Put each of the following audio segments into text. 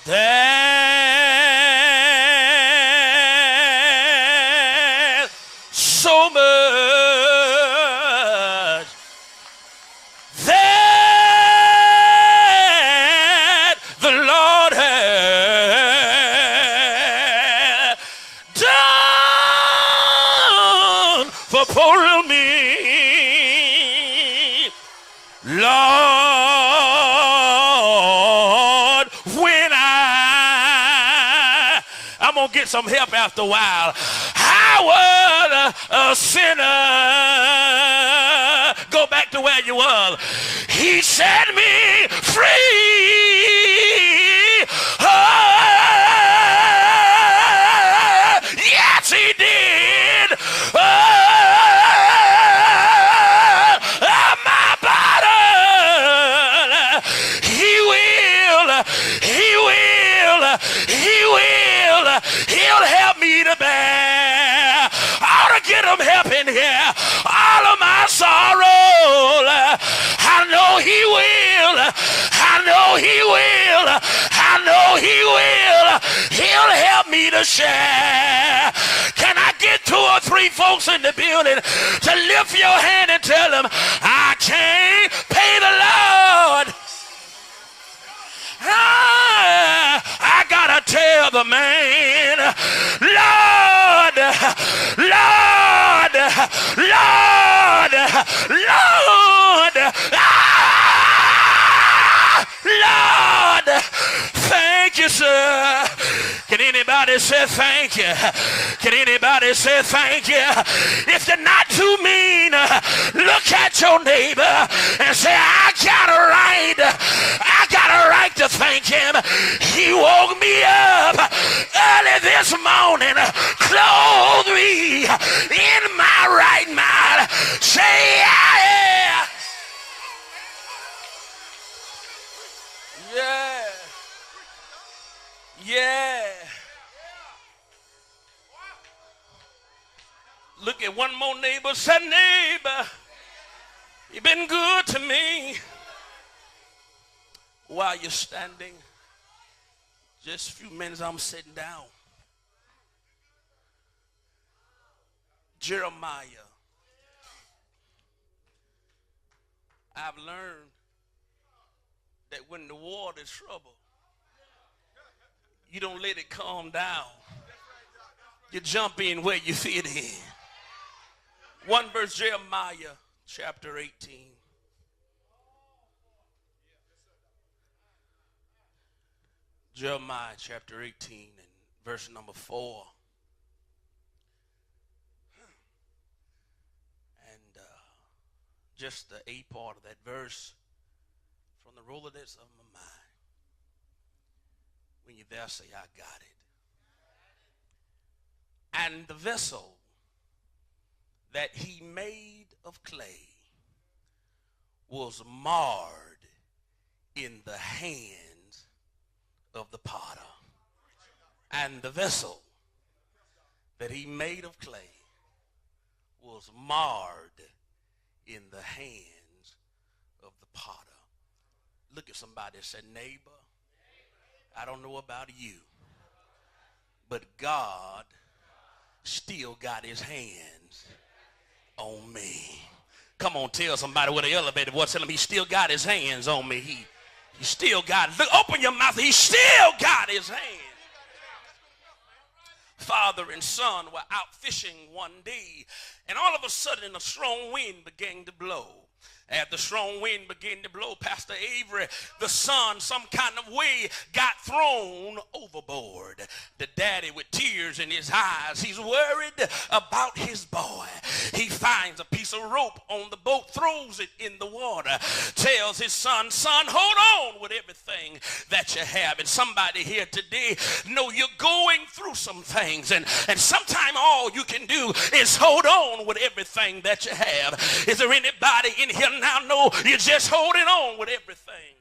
There's so much that the Lord has done for poor me. Lord, when I'm gonna get some help after a while. I was a sinner. Go back to where you were. He set me free. Oh, yes, he did. My body. He'll help me to bear. I ought to get him help in here. All of my sorrow. I know he will. I know he will. I know he will. He'll help me to share. Can I get 2 or 3 folks in the building to lift your hand and tell them, I can't pay the Lord. I gotta tell the man, Lord, Lord, Lord, Lord, Lord, thank you, sir. Can anybody say thank you? Can anybody say thank you? If you're not too mean, look at your neighbor and say, I got a right to thank him. He woke me up early this morning, clothed me in my right mind. Say, yeah. Yeah. Yeah. Look at one more neighbor. Say, neighbor, you've been good to me. While you're standing, just a few minutes, I'm sitting down. Jeremiah. I've learned that when the water is trouble, you don't let it calm down. You jump in where you fit in. One verse, Jeremiah chapter 18. Jeremiah chapter 18 and verse number 4. And just the A part of that verse, from the Rolodex of my mind. When you're there, say, I got it. And the vessel that he made of clay was marred in the hand of the potter. And the vessel that he made of clay was marred in the hands of the potter. Look at somebody and say, neighbor, I don't know about you, but God still got his hands on me. Come on, tell somebody with an elevator voice, tell him he still got his hands on me. He still got it. Look, open your mouth. He still got his hand. Father and son were out fishing one day, and all of a sudden a strong wind began to blow. As the strong wind began to blow, Pastor Avery, the son, some kind of way, got thrown overboard. The daddy, with tears in his eyes, he's worried about his boy. He finds a piece of rope on the boat, throws it in the water, tells his son, son, hold on with everything that you have. And somebody here today know you're going through some things, and sometimes all you can do is hold on with everything that you have. Is there anybody in here now know you're just holding on with everything?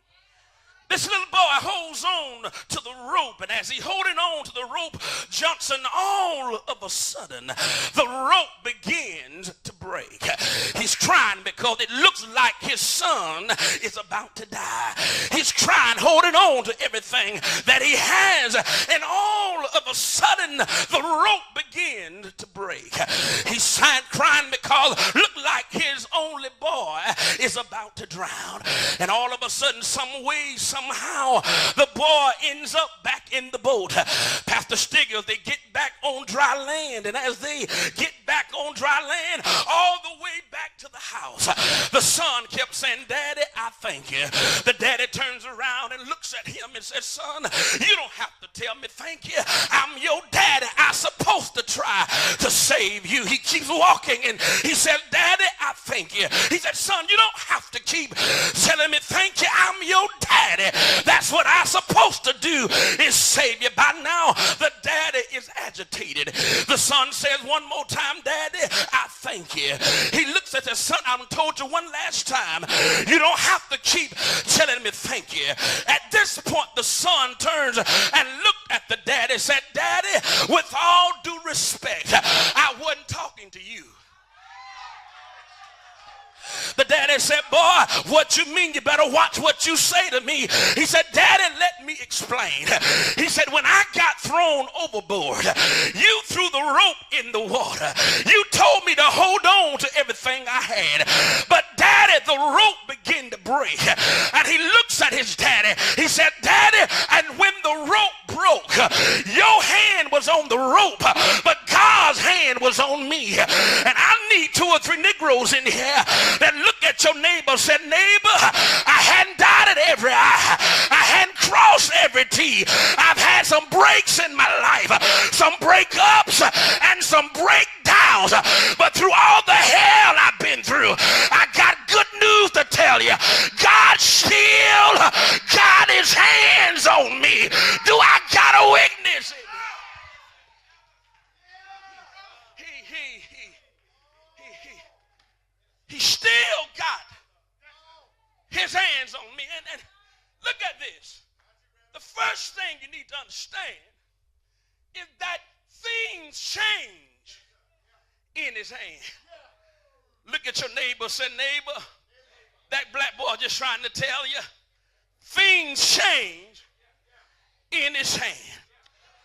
This little boy holds on to the rope, and as he's holding on to the rope, Johnson, all of a sudden, the rope begins to break. He's crying because it looks like his son is about to die. He's crying, holding on to everything that he has, and all of a sudden the rope begins to break. He's crying because it looked like his only boy is about to drown, and all of a sudden, some way, somehow, the boy ends up back in the boat. Pastor Stigger, they get back on dry land, and as they get back on dry land, all the way back to the house, the son kept saying, "Daddy, I thank you." The daddy turns around and looks at him and says, "Son, you don't have to tell me thank you. I'm your daddy. I'm supposed to try to save you." He keeps walking and he said, "Daddy, I thank you." He said, "Son, you don't have to keep telling me thank you. I'm your daddy. That's what I'm supposed to do, is save you." By now, the daddy is agitated. The son says one more time, "Daddy, I thank you." He looks at the son. "I told you one last time, you don't have to keep telling me thank you." At this point, the son turns and looked at the daddy and said, "Daddy, with all due respect, I wasn't talking to you." The daddy said, "Boy, what you mean? You better watch what you say to me." He said, "Daddy, let me explain." He said, "When I got thrown overboard, you threw the rope in the water. You told me to hold on to everything I had. But Daddy, the rope began to break." And he looks at his daddy. He said, "Daddy, and when the rope broke, your hand was on the rope, but God's hand was on me." And I need 2 or 3 Negroes in here that look at your neighbor and said, "Neighbor, I hadn't dotted every I. I hadn't crossed every T. I've had some breaks in my life, some breakups and some breakdowns. But through all the hell I've been through, I got good news to tell you. God still got his hands on me." Do I got a witness? He still got his hands on me. And look at this. The first thing you need to understand is that things change in his hand. Look at your neighbor. Say, "Neighbor, that black boy just trying to tell you, things change in his hand."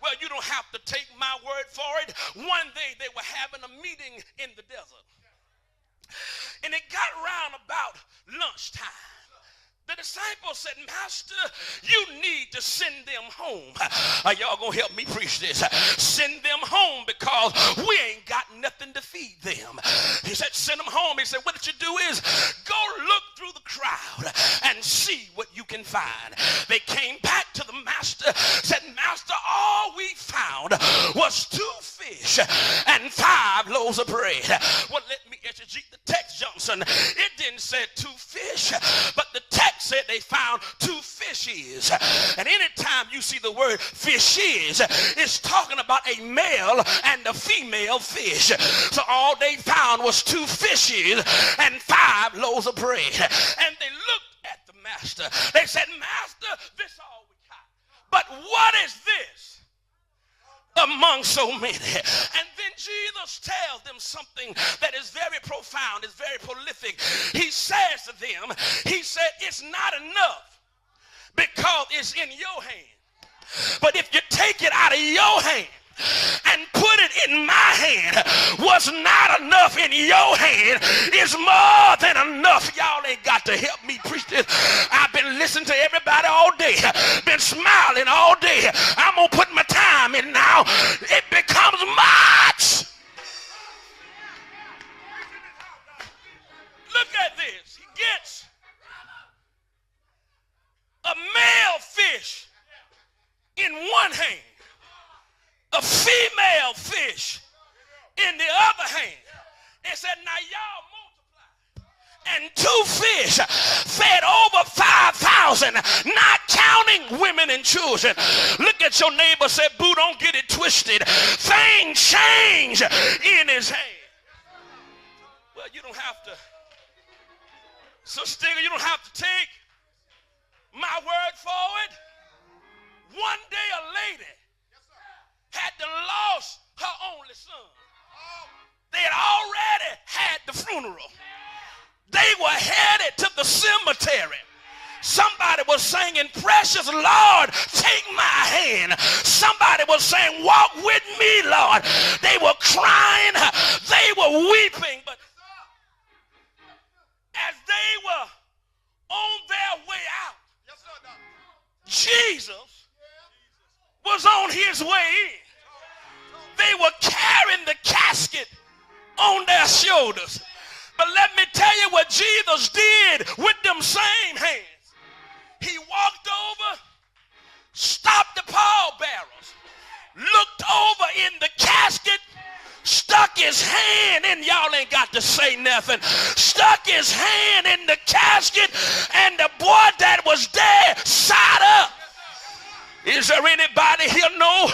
Well, you don't have to take my word for it. One day they were having a meeting in the desert. And it got around about lunchtime. The disciples said, "Master, you need to send them home." Y'all gonna help me preach this? Send them home because we ain't got nothing to feed them. He said, "Send them home." He said, "What you do is go look through the crowd and see what you can find." They came back to the master, said, "Master, all we found was 2 fish and 5 loaves of bread." Well, let me exegete the text, Johnson. It didn't say 2 fish, but the text said they found 2 fishes. And anytime you see the word fishes, it's talking about a male and a female fish. So all they found was 2 fishes and 5 loaves of bread. And they looked at the master. They said, "Master, this is all we got. But what is this among so many?" And then Jesus tells them something that is very profound, is very prolific. He says to them, he said, "It's not enough because it's in your hand. But if you take it out of your hand and put it in my hand, what's not enough in your hand is more than enough." Y'all ain't got to help me preach this. I've been listening to everybody all day, been smiling all day. I'm gonna put my time in now. It becomes much. Look at this. He gets a male fish in one hand, a female fish in the other hand, and said, "Now y'all multiply." And 2 fish fed over 5,000, not counting women and children. Look at your neighbor, say, "Boo, don't get it twisted. Things change in his hand." Well, you don't have to. So, Stigger, you don't have to take my word for it. One day a lady had to lost her only son. They had already had the was singing, precious Lord, take my hand. Somebody was saying, walk with me, Lord. They were crying. They were weeping. But as they were on their way out, Jesus was on his way in. They were carrying the casket on their shoulders. But let me tell you what Jesus did with them same hands. He walked over, stopped the pallbearers, looked over in the casket, stuck his hand in, y'all ain't got to say nothing, stuck his hand in the casket, and the boy that was there sat up. Is there anybody here know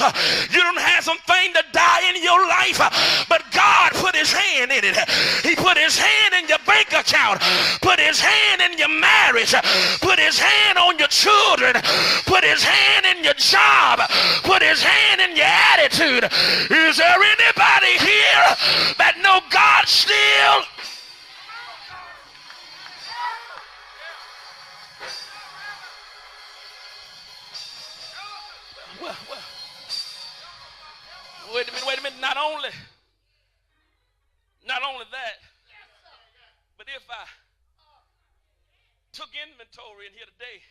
you don't have something to die in your life, but God put his hand in it. He put his hand in your bank account, put his hand in your marriage, put his hand on your children, put his hand in your job, put his hand in your attitude. Is there anybody here that know God still? Well, wait a minute. Not only that, but if I took inventory in here today,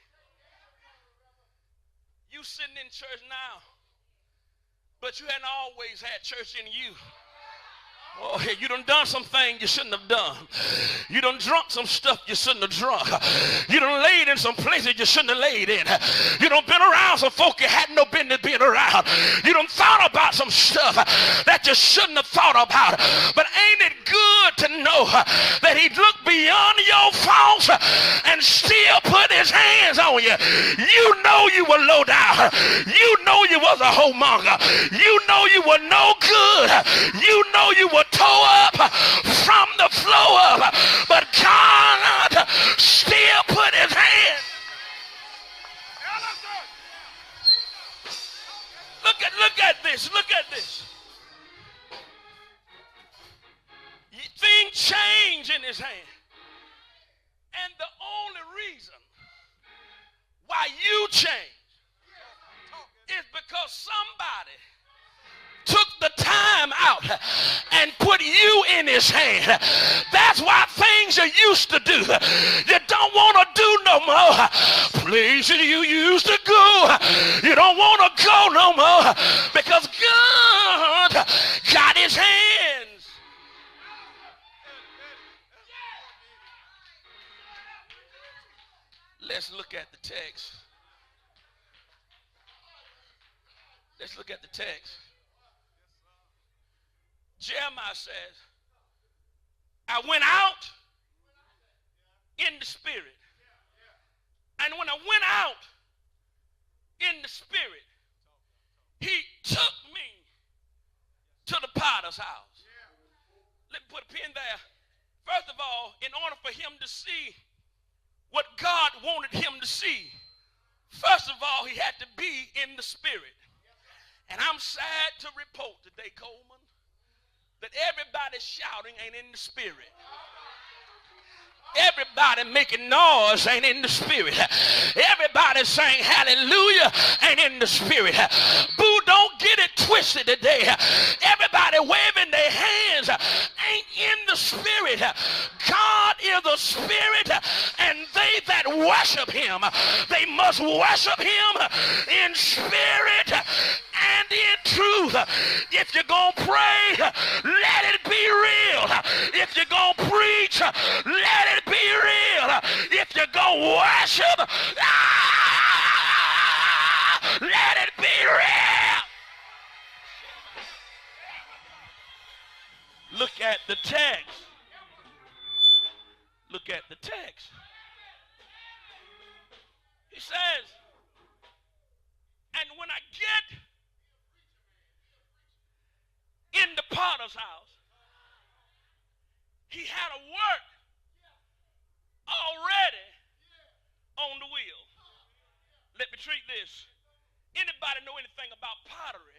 you sitting in church now, but you hadn't always had church in you. Oh, you done some things you shouldn't have done. You done drunk some stuff you shouldn't have drunk. You done laid in some places you shouldn't have laid in. You done been around some folk you had no business being around. You done thought about some stuff that you shouldn't have thought about. But ain't it good to know that he looked beyond your faults and still put his hands on you? You know you were low down. You know you was a homemonger. You know you were no good. You know you were tore up from the floor up, but God still put his hand. Look at this. Things change in his hand. And the only reason why you change is because somebody took the time out and put you in his hand. That's why things you used to do, you don't want to do no more. Places you used to go, you don't want to go no more because God got his hands. Let's look at the text. Let's look at the text. Jeremiah says, I went out in the spirit. And when I went out in the spirit, he took me to the potter's house. Let me put a pin there. First of all, in order for him to see what God wanted him to see, first of all, he had to be in the spirit. And I'm sad to report today, Coleman, that everybody shouting ain't in the spirit. Everybody making noise ain't in the spirit. Everybody saying hallelujah ain't in the spirit. Boo, don't get it twisted today. Everybody waving their hands ain't in the spirit. God is a spirit, and they that worship him, they must worship him in spirit and in truth. If you're going to pray, let it be real. If you're going to preach, let it be real. If you're going to worship, let it be real. Look at the text. Look at the text. He says, and when I get in the potter's house, he had a work already on the wheel. Let me treat this. Anybody know anything about pottery?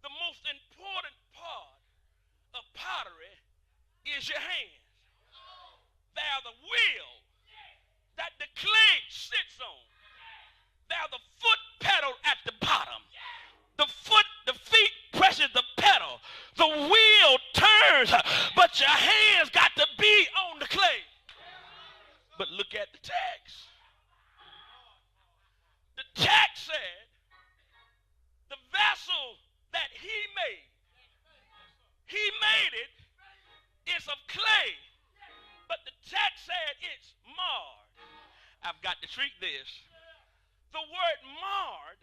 The most important part of pottery is your hands. They're the wheel that the clay sits on. There's a foot pedal at the bottom. The feet presses the pedal. The wheel turns, but your hands got to be on the clay. But look at the text. The text said the vessel that he made it is of clay, but the text said it's marred. I've got to treat this. The word marred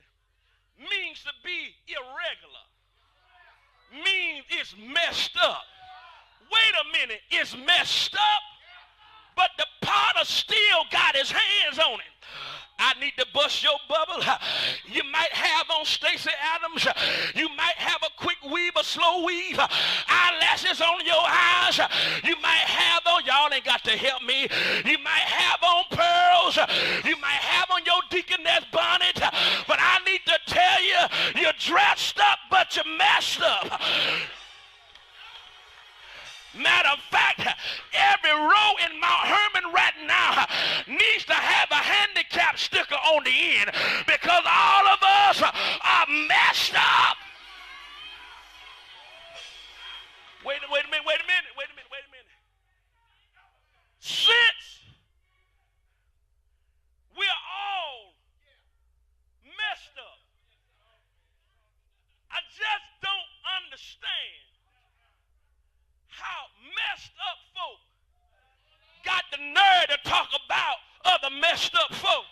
means to be irregular, means it's messed up. Wait a minute, it's messed up, but the potter still got his hands on it. I need to bust your bubble. You might have on Stacey Adams. You might have a quick weave, a slow weave, eyelashes on your eyes. You might have on, y'all ain't got to help me. You might have on pearls. You might have on your deaconess bonnet. But I need to tell you, you're dressed up, but you're messed up. Matter of fact, every row in Mount Hermon right now needs to have a handicap sticker on the end because all of us are messed up. Wait a minute. Since we're all messed up, I just don't understand how messed up folk got the nerve to talk about other messed up folk.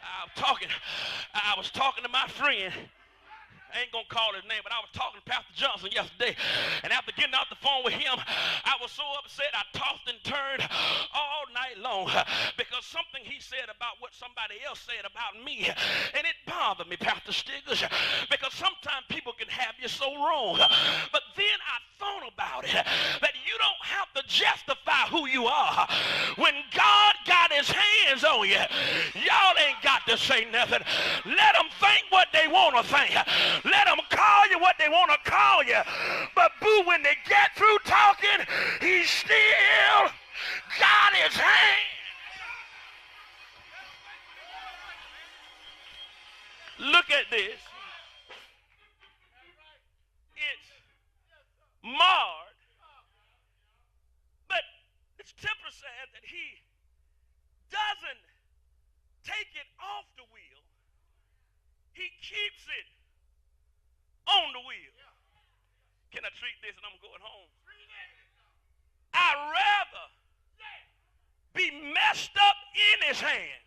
I was talking to my friend. I ain't gonna call his name, but I was talking to Pastor Johnson yesterday, and after getting off the phone with him, I was so upset I tossed and turned all night long because something he said about what somebody else said about me, and it bothered me, Pastor Stiggers, because sometimes people can have you so wrong. But then I thought about it, that you don't have to justify who you are. When God got his hands on you, y'all ain't got to say nothing. Let them think what they want to think. Let them call you what they want to call you. But boo, when they get through talking, he still got his hand. Look at this. It's marred. But this temper says that he doesn't take it off the wheel. He keeps it on the wheel. Can I treat this and I'm going home? I'd rather be messed up in his hand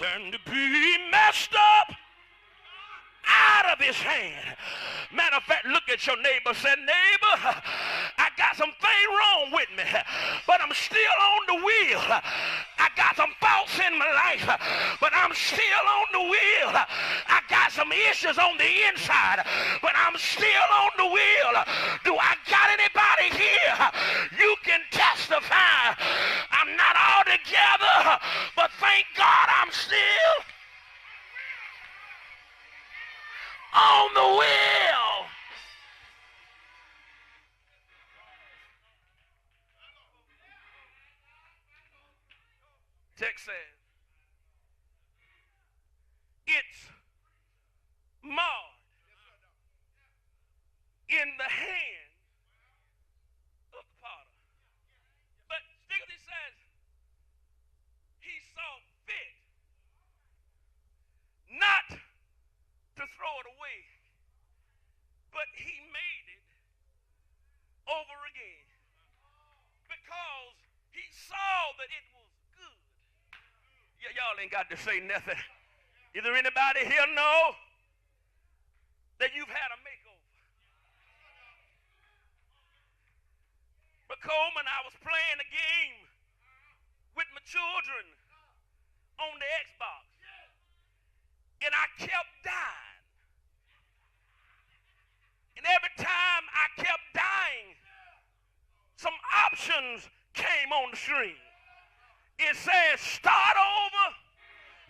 than to be messed up out of his hand. Matter of fact, look at your neighbor. Say, neighbor, I got something wrong with me, but I'm still on the wheel. I got some faults in my life, but I'm still on the wheel. I got some issues on the inside, but I'm still on the wheel. Do I got anybody here? You can testify. I'm not all together, but thank God I'm still on the wheel. Text says, it's marred in the hand of the potter. But Stiglitz says, he saw fit not to throw it away, but he made it over again because he saw that it was good. Y'all ain't got to say nothing. Is there anybody here know that you've had a makeover? But Coleman, I was playing a game with my children on the Xbox, and I kept dying. And every time I kept dying, some options came on the screen. It says start over.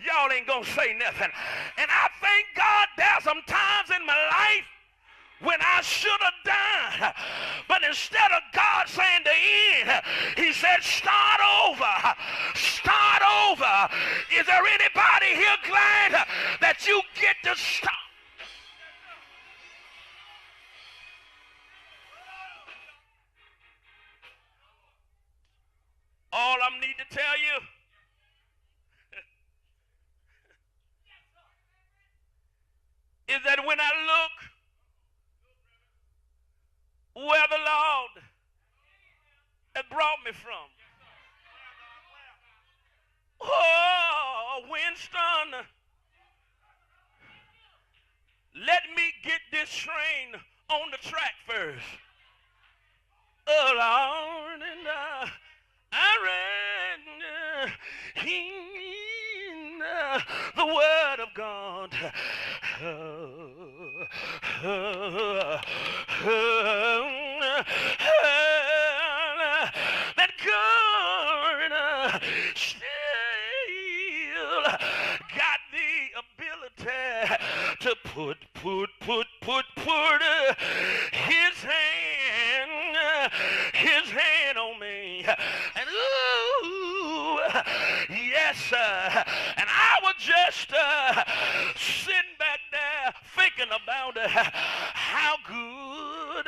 Y'all ain't gonna say nothing. And I thank God there's some times in my life when I should have died. But instead of God saying the end, he said, start over. Start over. Is there anybody here glad that you get to start? All I need to tell you is that when I look where the Lord has brought me from, oh, Winston, let me get this train on the track first. Oh, Lord, and I read in the Word of God. That God still got the ability to put his hand on me. And ooh, yes, and I was just sitting back there thinking about how good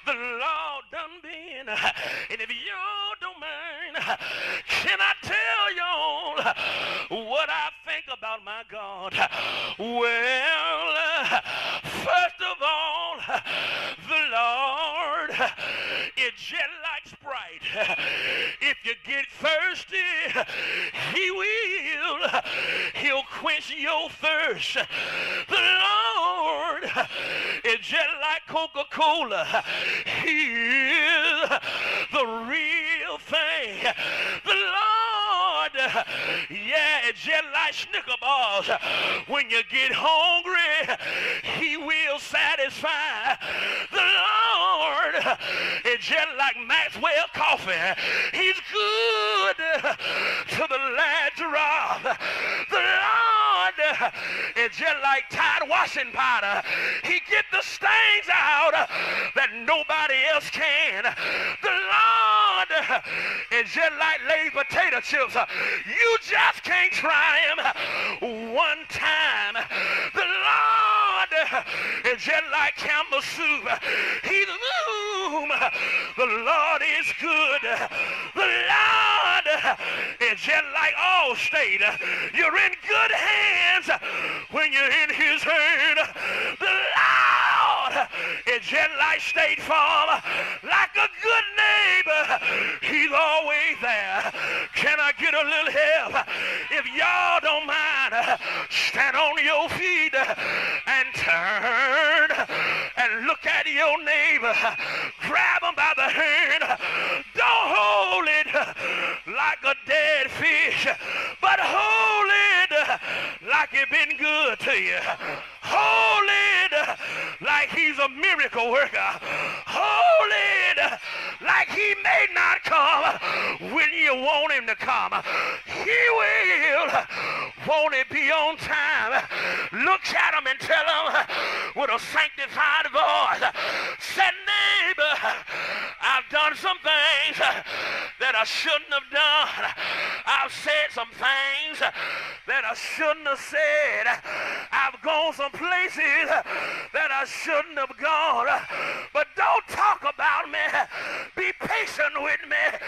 the Lord done been. And if y'all don't mind, can I tell y'all what I think about my God? Well, first of all, the Lord is just like Sprite. If you get thirsty, he'll quench your thirst. The Lord is just like Coca-Cola. He is the real thing. The Lord, yeah, it's just like Snicker bars. When you get hungry, he will satisfy. The Lord is just like Maxwell coffee. He's good to the last drop. The Lord is just like Tide washing powder. He get the stains out that nobody else can. The Lord is just like Lay's potato chips. You just can't try him one time. The Lord is just like Campbell soup. He's the Lord is good. The Lord is just like Allstate. You're in good hands when you're in his hand. The Lord is just like State Farm. Like a good neighbor, he's always there. Can I get a little help? If y'all don't mind, stand on your feet and turn and look at your neighbor. Grab him by the hand. Don't hold it like a dead fish, but hold it like it's been good to you. Hold it like he's a miracle worker. Hold it like he may not come when you want him to come. He will. Won't it be on time? Look at him and tell him with a sanctified voice, say, neighbor, I've done some things that I shouldn't have done. I've said some things that I shouldn't have said. I've gone some places that I shouldn't have gone. But don't talk about me. Be patient with me.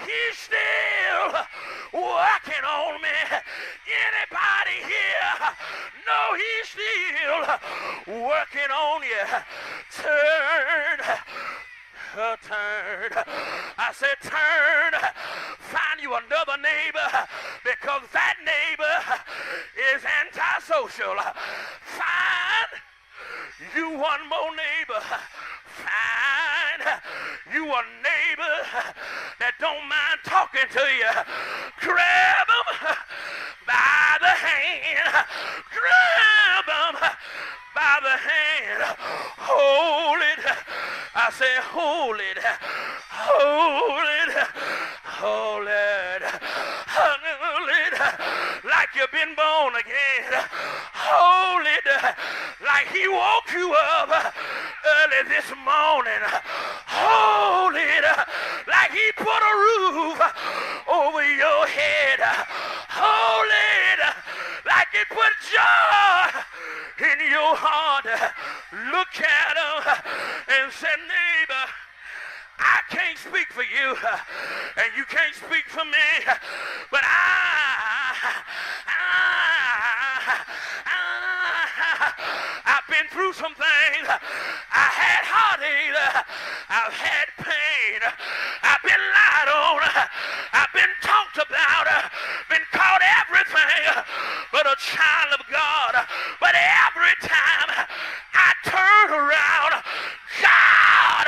He's still working on me. Anybody here know he's still working on you? Turn. Turn. I said turn. Find you another neighbor, because that neighbor is antisocial. Find you one more neighbor. Find you a neighbor that don't mind talking to you. Grab him by the hand. Grab him by the hand. Hold it. I say hold it. Hold it. Hold it. Hold it like you've been born again. Hold it like he woke you up early this morning. Hold it like he put a roof over your head. Hold it like he put joy in your heart. Look at him and say, neighbor, I can't speak for you, and you can't speak for me, but I've been through some things. I had heartache. I've had pain. I've been lied on. I've been talked about. Been called everything but a child of God. But every time I turn around, God,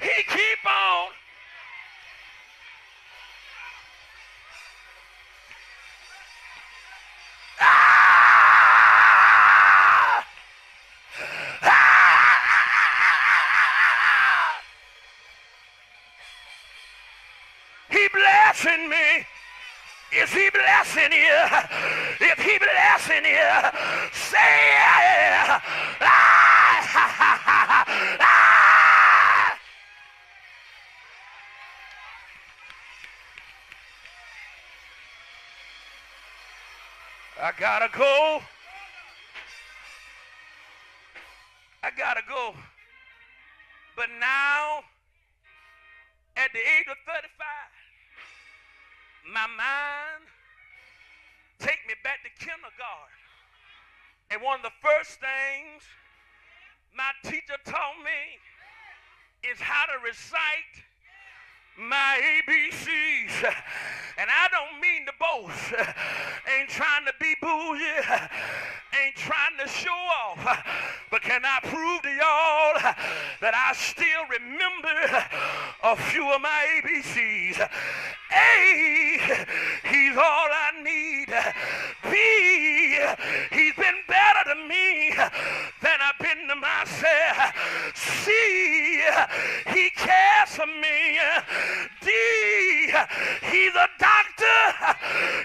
he keep on. He blessing me. Is he blessing you? If he blessing you, say yeah. I gotta go. I gotta go. But now, at the age of 35, my mind take me back to kindergarten. And one of the first things my teacher taught me is how to recite my ABCs. And I don't mean to boast. Ain't trying to be bougie. Ain't trying to show off. But can I prove to y'all that I still remember a few of my ABCs? A, he's all I need. B, he's been better to me than I've been to myself. C, he cares for me. D, he's a doctor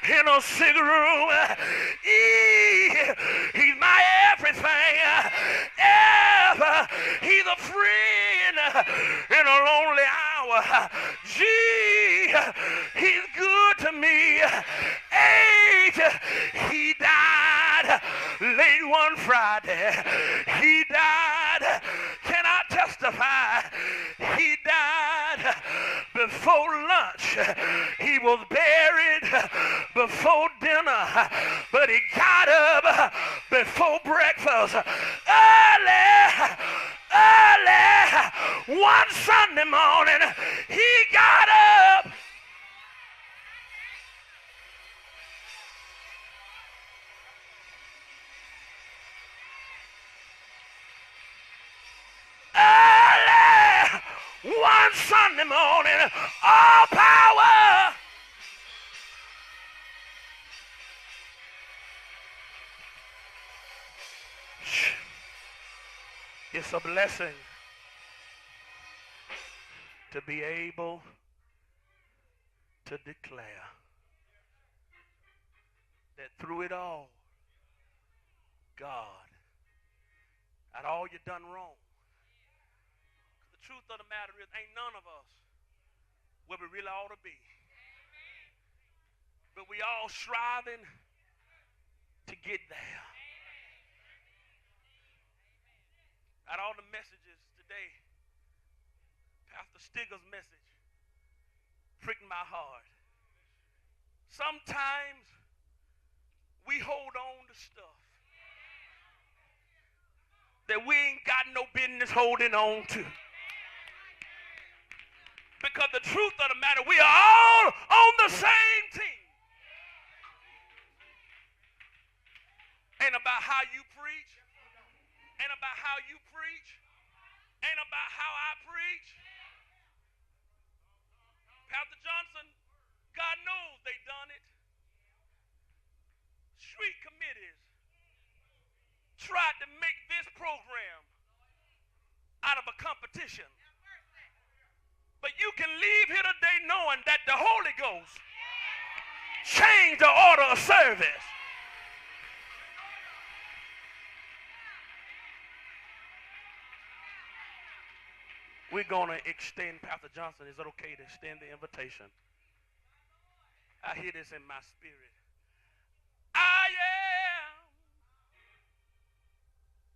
in a sick room. E, he's my everything. F, he's a friend in a lonely hour. G, he's good to me. H, he died late one Friday. He died. Can I testify? He died before lunch. He was buried before dinner, but he got up before breakfast. Early one Sunday morning, he got up. Early one Sunday morning, all power. It's a blessing to be able to declare that through it all, God, at all you done wrong. The truth of the matter is, ain't none of us where we really ought to be. But we all striving to get there. At all the messages today, Pastor Stigger's message pricked my heart. Sometimes we hold on to stuff that we ain't got no business holding on to. Because the truth of the matter, we are all on the same team. Ain't about how you preach. Ain't about how you preach. Ain't about how I preach. Pastor Johnson, God knows they done it. Street committees tried to make this program out of a competition. But you can leave here today knowing that the Holy Ghost Change the order of service. We're going to extend, Pastor Johnson, is it okay to extend the invitation? I hear this in my spirit. I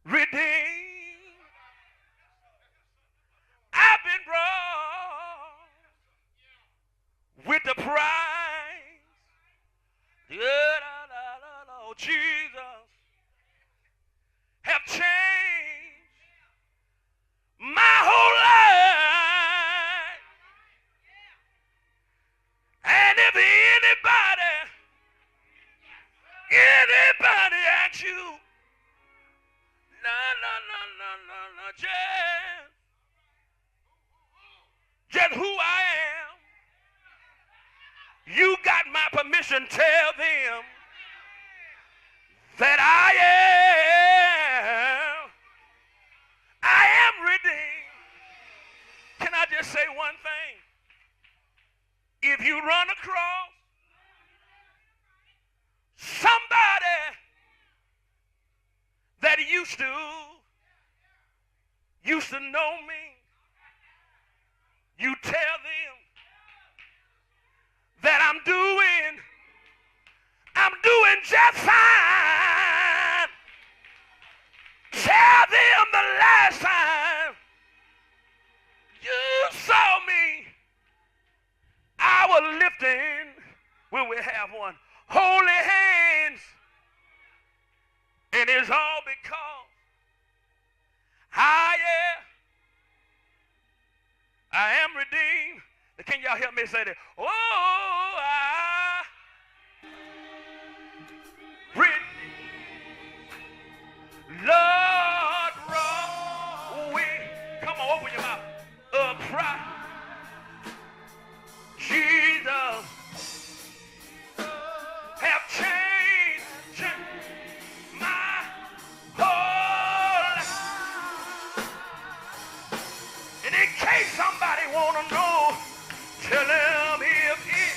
am redeemed. I've been brought with the price. Jesus have changed my whole life. And if anybody asks you, no, just who I am, you got my permission. Tell them that I am redeemed. Can I just say one thing? If you run across somebody that used to know me, you tell them that I'm doing just fine. Tell them the last time you saw me, I was lifting, will we have one, holy hands. And it's all because I am redeemed. Can y'all help me say that? Oh, Lord, come on, open your mouth. Jesus have changed my whole life. And in case somebody want to know, tell him if it.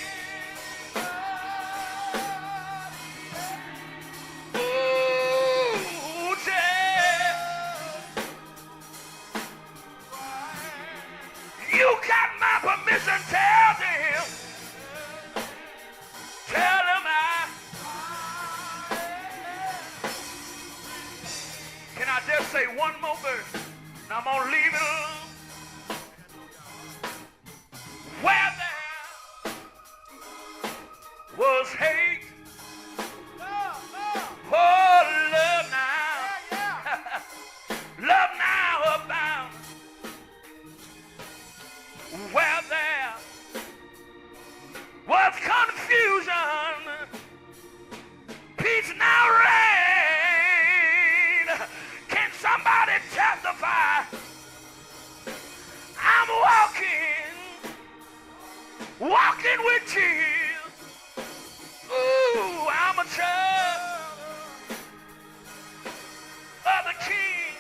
Ooh, you got my permission. Tell them. Tell him Can I just say one more verse? And I'm going to leave it alone. Where there was hate, oh, love now, love now abound. Where there was confusion, peace now reign. Can somebody testify? I'm walking with Jesus. Ooh, I'm a child of the King.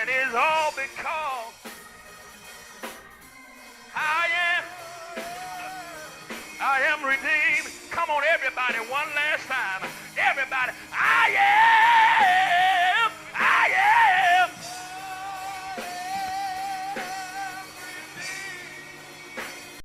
And it's all because I am redeemed. Come on, everybody, one last time. Everybody, I am.